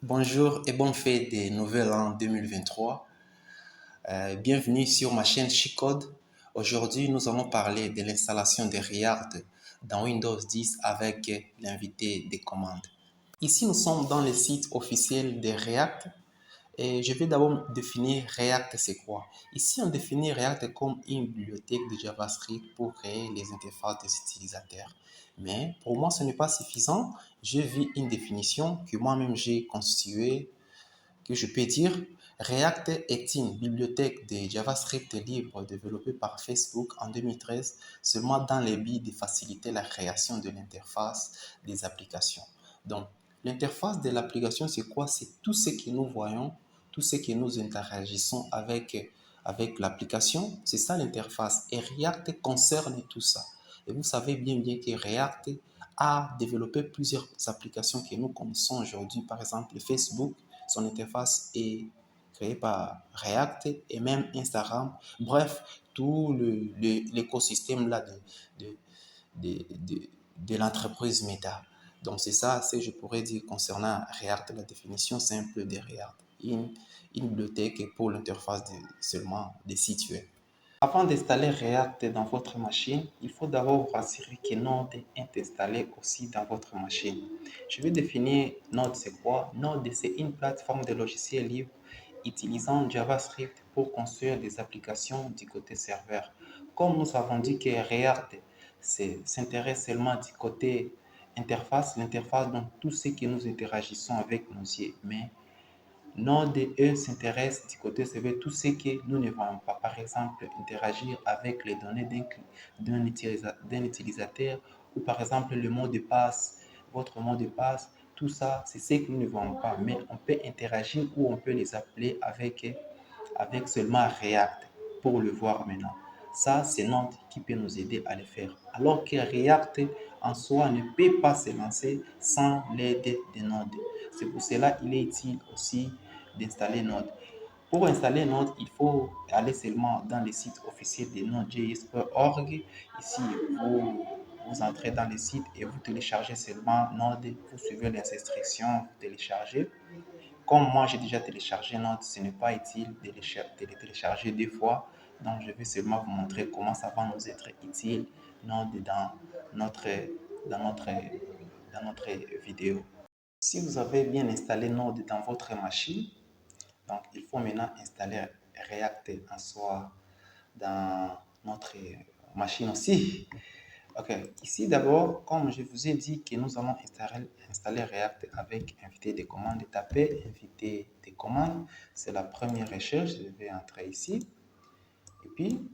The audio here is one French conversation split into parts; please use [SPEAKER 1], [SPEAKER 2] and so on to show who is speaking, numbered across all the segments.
[SPEAKER 1] Bonjour et bonne fête des Nouvel An 2023. Bienvenue sur ma chaîne Chicode. Aujourd'hui, nous allons parler de l'installation de React dans Windows 10 avec l'invité des commandes. Ici, nous sommes dans le site officiel de React et je vais d'abord définir React, c'est quoi. Ici, on définit React comme une bibliothèque de JavaScript pour créer les interfaces des utilisateurs. Mais pour moi, ce n'est pas suffisant. Je vis une définition que moi-même j'ai constituée, que je peux dire. React est une bibliothèque de JavaScript libre développée par Facebook en 2013 seulement dans le but de faciliter la création de l'interface des applications. Donc, l'interface de l'application, c'est quoi? C'est tout ce que nous voyons, tout ce que nous interagissons avec l'application. C'est ça l'interface. Et React concerne tout ça. Et vous savez bien que React a développé plusieurs applications que nous connaissons aujourd'hui. Par exemple, Facebook, son interface est créée par React et même Instagram. Bref, tout l'écosystème là de, de, de, de l'entreprise Meta. Donc c'est ça, c'est je pourrais dire concernant React, la définition simple de React. Une bibliothèque pour l'interface seulement des sites web. Avant d'installer React dans votre machine, il faut d'abord vous assurer que Node est installé aussi dans votre machine. Je vais définir Node, c'est quoi? Node, c'est une plateforme de logiciels libres utilisant JavaScript pour construire des applications du côté serveur. Comme nous avons dit que React s'intéresse seulement du côté interface, l'interface, donc tout ce que nous interagissons avec nos yeux, mais Node, eux, s'intéressent du côté CV tout ce que nous ne voyons pas. Par exemple, interagir avec les données d'un utilisateur ou par exemple le mot de passe, votre mot de passe, tout ça, c'est ce que nous ne voyons pas. Mais on peut interagir ou on peut les appeler avec seulement React pour le voir maintenant. Ça, c'est Node qui peut nous aider à le faire. Alors que React en soi ne peut pas se lancer sans l'aide de Node. C'est pour cela qu'il est utile aussi d'installer Node. Pour installer Node, il faut aller seulement dans le site officiel de node.js.org. Ici, vous entrez dans le site et vous téléchargez seulement Node. Vous suivez les instructions, vous téléchargez. Comme moi, j'ai déjà téléchargé Node, ce n'est pas utile de le télécharger deux fois. Donc, je vais seulement vous montrer comment ça va nous être utile Node notre, dans notre, dans notre vidéo. Si vous avez bien installé Node dans votre machine, donc il faut maintenant installer React en soi dans notre machine aussi. Ok, ici d'abord, comme je vous ai dit que nous allons installer React avec invité des commandes, taper invité des commandes, c'est la première recherche. Je vais entrer ici et puis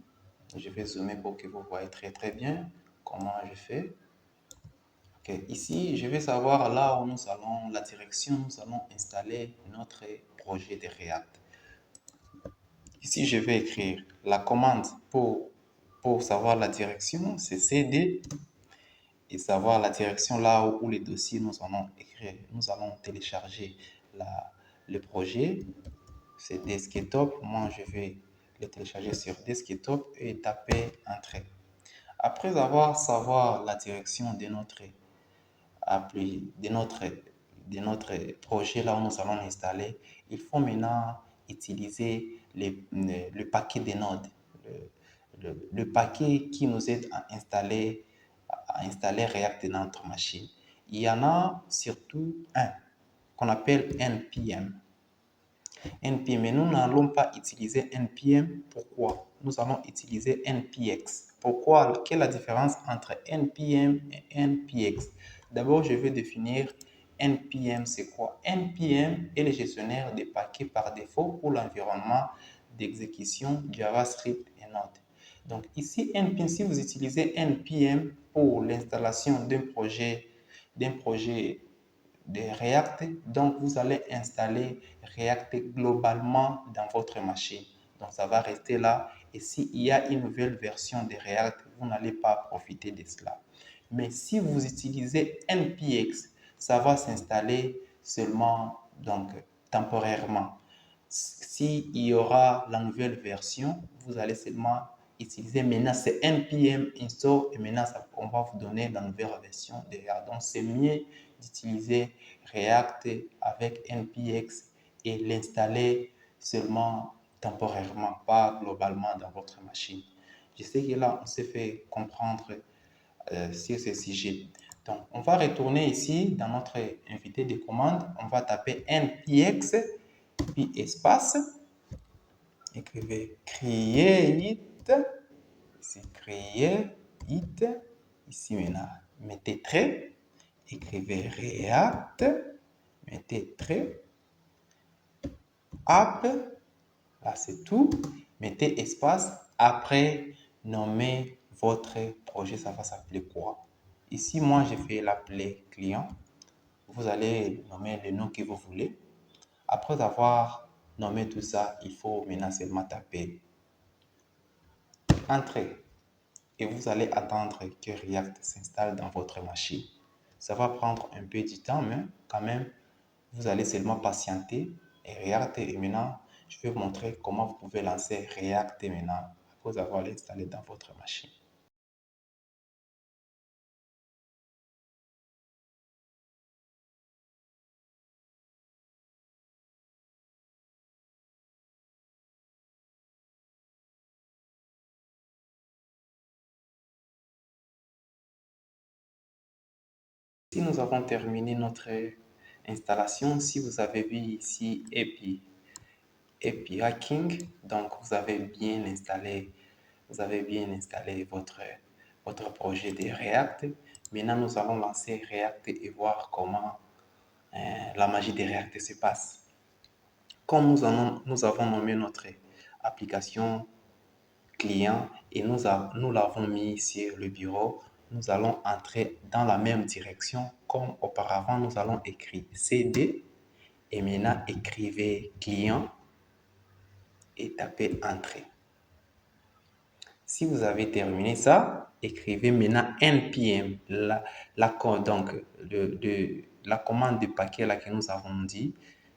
[SPEAKER 1] je vais zoomer pour que vous voyez très bien comment je fais. Ok, ici je vais savoir là où nous allons, la direction, nous allons installer notre projet de React. Ici je vais écrire la commande pour savoir la direction, c'est cd. Et savoir la direction là où les dossiers nous allons écrire. Nous allons télécharger le projet. C'est desktop. Moi, je vais le télécharger sur desktop et taper entrée. Après avoir savoir la direction de notre appli, de notre projet là où nous allons installer, il faut maintenant utiliser le paquet de nodes, le paquet qui nous aide à installer React dans notre machine. Il y en a surtout un qu'on appelle NPM. NPM, mais nous n'allons pas utiliser NPM. Pourquoi? Nous allons utiliser NPX. Pourquoi? Quelle est la différence entre NPM et NPX? D'abord, je vais définir NPM, c'est quoi? NPM est le gestionnaire des paquets par défaut pour l'environnement d'exécution JavaScript et Node. Donc ici, NPM, si vous utilisez NPM pour l'installation d'un projet de React, donc vous allez installer React globalement dans votre machine. Donc ça va rester là. Et s'il y a une nouvelle version de React, vous n'allez pas profiter de cela. Mais si vous utilisez NPX, ça va s'installer seulement donc temporairement. S'il y aura la nouvelle version, vous allez seulement utiliser maintenant c'est npm install et maintenant on va vous donner la nouvelle version de React. Donc c'est mieux d'utiliser React avec NPX et l'installer seulement temporairement, pas globalement dans votre machine. Je sais que là, on s'est fait comprendre sur ce sujet. Donc, on va retourner ici dans notre invité de commande. On va taper npx, puis espace. Écrivez create. Ici, create. Ici, maintenant, mettez trait. Écrivez React. Mettez trait. App. Là, c'est tout. Mettez espace. Après, nommez votre projet. Ça va s'appeler quoi? Ici, moi, je vais l'appeler client. Vous allez nommer le nom que vous voulez. Après avoir nommé tout ça, il faut maintenant seulement taper Entrée. Et vous allez attendre que React s'installe dans votre machine. Ça va prendre un peu de temps, mais quand même, vous allez seulement patienter et React. Et maintenant, je vais vous montrer comment vous pouvez lancer React maintenant après avoir l'installé dans votre machine. Si nous avons terminé notre installation, si vous avez vu ici API Hacking, donc vous avez bien installé votre projet de React. Maintenant, nous allons lancer React et voir comment la magie de React se passe. Comme nous avons nommé notre application client et nous l'avons mis sur le bureau, nous allons entrer dans la même direction comme auparavant. Nous allons écrire CD et maintenant écrivez client et tapez entrée. Si vous avez terminé ça, écrivez maintenant npm, la commande de paquet là que nous avons dit.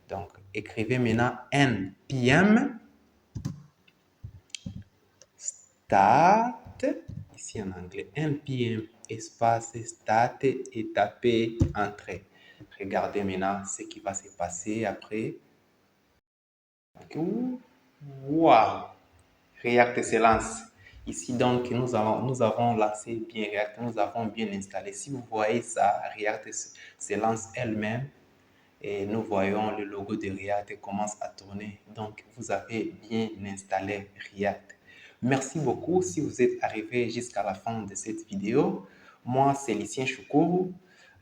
[SPEAKER 1] Donc, écrivez maintenant npm start, ici en anglais, npm espace start et tapez entrée. Regardez maintenant ce qui va se passer après. Wow! React se lance. Ici, donc, nous avons lancé bien React, nous avons bien installé. Si vous voyez ça, React se lance elle-même et nous voyons le logo de React commence à tourner. Donc, vous avez bien installé React. Merci beaucoup si vous êtes arrivé jusqu'à la fin de cette vidéo. Moi, c'est Lucien Choukourou.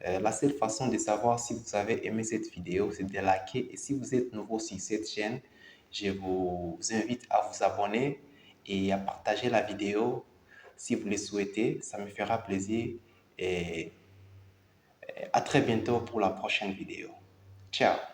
[SPEAKER 1] La seule façon de savoir si vous avez aimé cette vidéo, c'est de liker. Et si vous êtes nouveau sur cette chaîne, je vous invite à vous abonner et à partager la vidéo si vous le souhaitez. Ça me fera plaisir et à très bientôt pour la prochaine vidéo. Ciao!